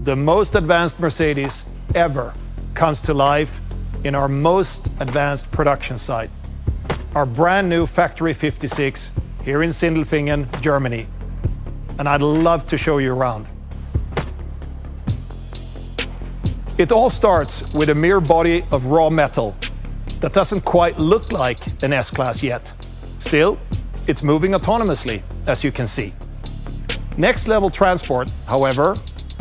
the most advanced Mercedes ever comes to life in our most advanced production site, our brand new Factory 56 here in Sindelfingen, Germany. And I'd love to show you around. It all starts with a mere body of raw metal that doesn't quite look like an S-Class yet. Still, it's moving autonomously, as you can see. Next level transport, however,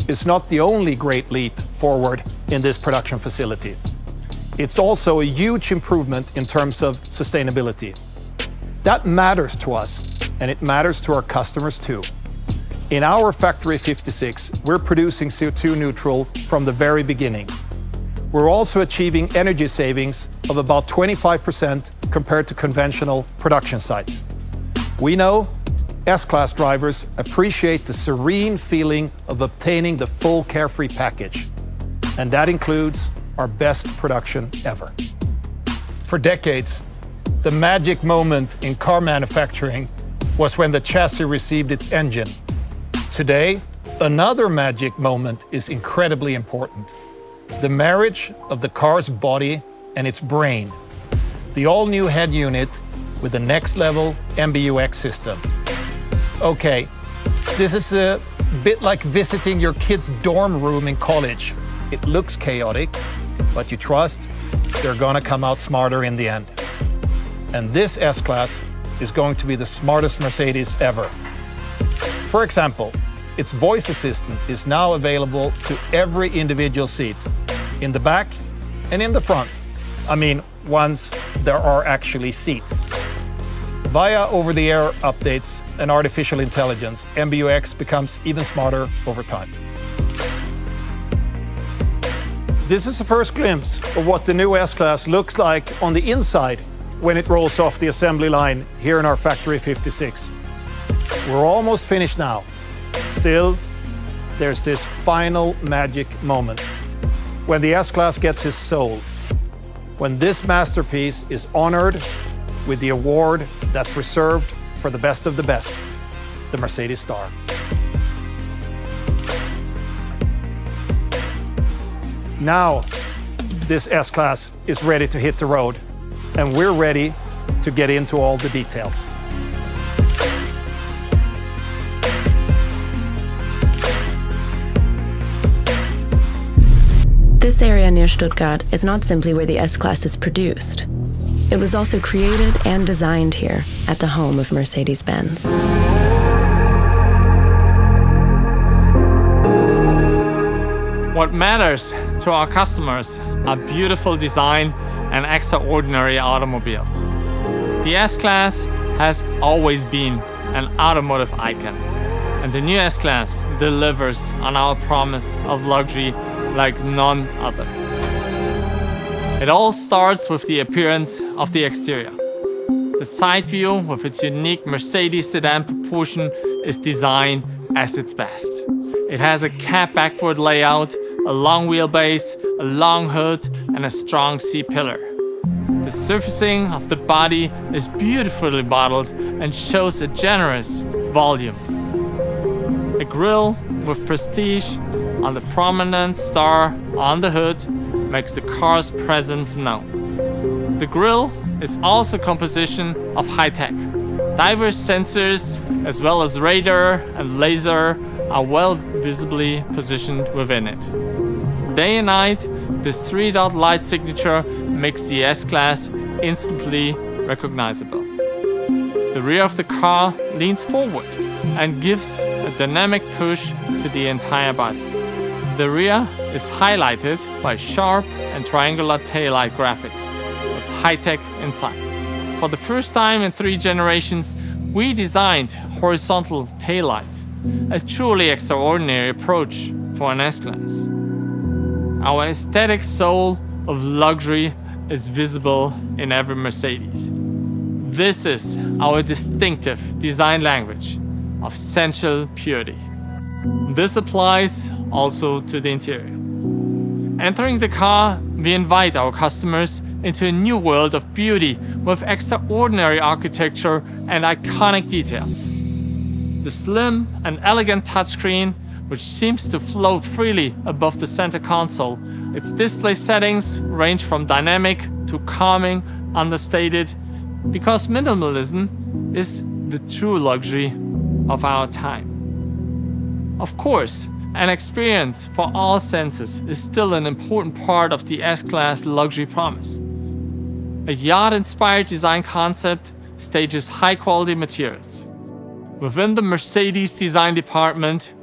is not the only great leap forward in this production facility. It's also a huge improvement in terms of sustainability. That matters to us, and it matters to our customers too. In our Factory 56, we're producing CO2 neutral from the very beginning. We're also achieving energy savings of about 25% compared to conventional production sites. We know S-Class drivers appreciate the serene feeling of obtaining the full carefree package, and that includes our best production ever. For decades, the magic moment in car manufacturing was when the chassis received its engine. Today, another magic moment is incredibly important: the marriage of the car's body and its brain. The all-new head unit with the next level MBUX system. Okay, this is a bit like visiting your kid's dorm room in college. It looks chaotic, but you trust they're gonna come out smarter in the end. And this S-Class is going to be the smartest Mercedes ever. For example, its voice assistant is now available to every individual seat, in the back and in the front. I mean, once there are actually seats. Via over-the-air updates and artificial intelligence, MBUX becomes even smarter over time. This is the first glimpse of what the new S-Class looks like on the inside when it rolls off the assembly line here in our Factory 56. We're almost finished now. Still, there's this final magic moment when the S-Class gets its soul, when this masterpiece is honored with the award that's reserved for the best of the best, the Mercedes Star. Now, this S-Class is ready to hit the road, and we're ready to get into all the details. This area near Stuttgart is not simply where the S-Class is produced. It was also created and designed here at the home of Mercedes-Benz. What matters to our customers are beautiful design and extraordinary automobiles. The S-Class has always been an automotive icon, and the new S-Class delivers on our promise of luxury like none other. It all starts with the appearance of the exterior. The side view, with its unique Mercedes sedan proportion, is designed as its best. It has a cab-backward layout, a long wheelbase, a long hood, and a strong C-pillar. The surfacing of the body is beautifully modeled and shows a generous volume. A grille with prestige on the prominent star on the hood makes the car's presence known. The grille is also a composition of high-tech. Diverse sensors, as well as radar and laser, are well visibly positioned within it. Day and night, this 3-dot light signature makes the S-Class instantly recognizable. The rear of the car leans forward and gives a dynamic push to the entire body. The rear is highlighted by sharp and triangular taillight graphics with high-tech inside. For the first time in 3 generations, we designed horizontal taillights, a truly extraordinary approach for an S-Class. Our aesthetic soul of luxury is visible in every Mercedes. This is our distinctive design language of sensual purity. This applies also to the interior. Entering the car, we invite our customers into a new world of beauty with extraordinary architecture and iconic details. The slim and elegant touchscreen which seems to float freely above the center console. Its display settings range from dynamic to calming, understated, because minimalism is the true luxury of our time. Of course, an experience for all senses is still an important part of the S-Class luxury promise. A yacht-inspired design concept stages high-quality materials. Within the Mercedes design department,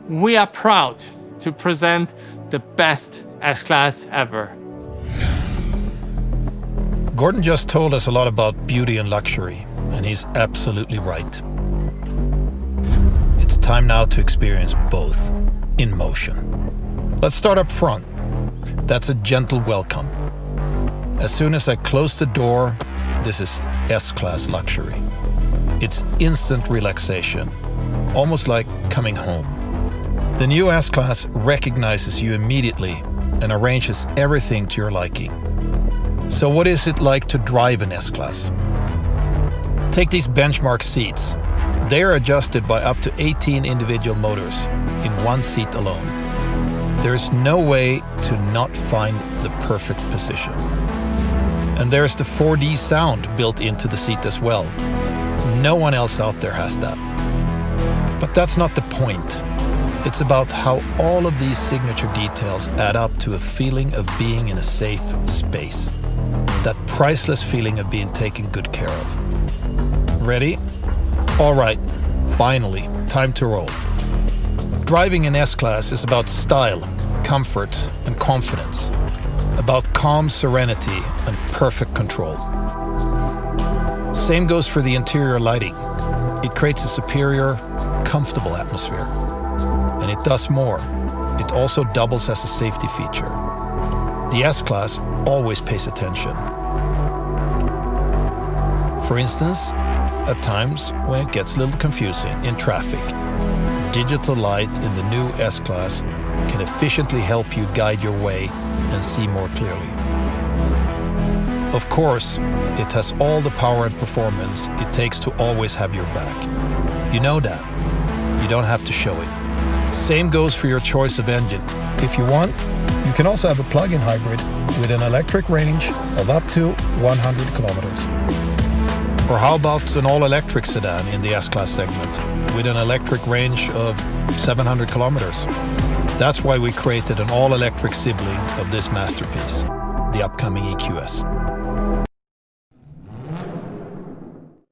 we are proud to present the best S-Class ever. Gordon just told us a lot about beauty and luxury, and he's absolutely right. It's time now to experience both in motion. Let's start up front. That's a gentle welcome. As soon as I close the door, this is S-Class luxury. It's instant relaxation, almost like coming home. The new S-Class recognizes you immediately and arranges everything to your liking. So what is it like to drive an S-Class? Take these benchmark seats. They are adjusted by up to 18 individual motors in one seat alone. There is no way to not find the perfect position. And there's the 4D sound built into the seat as well. No one else out there has that. But that's not the point. It's about how all of these signature details add up to a feeling of being in a safe space. That priceless feeling of being taken good care of. Ready? All right, finally, time to roll. Driving an S-Class is about style, comfort, and confidence. About calm serenity and perfect control. Same goes for the interior lighting. It creates a superior, comfortable atmosphere. And it does more. It also doubles as a safety feature. The S-Class always pays attention. For instance, at times when it gets a little confusing in traffic, digital light in the new S-Class can efficiently help you guide your way and see more clearly. Of course, it has all the power and performance it takes to always have your back. You know that. You don't have to show it. Same goes for your choice of engine. If you want, you can also have a plug-in hybrid with an electric range of up to 100 kilometers. Or how about an all-electric sedan in the S-Class segment with an electric range of 700 kilometers? That's why we created an all-electric sibling of this masterpiece, the upcoming EQS.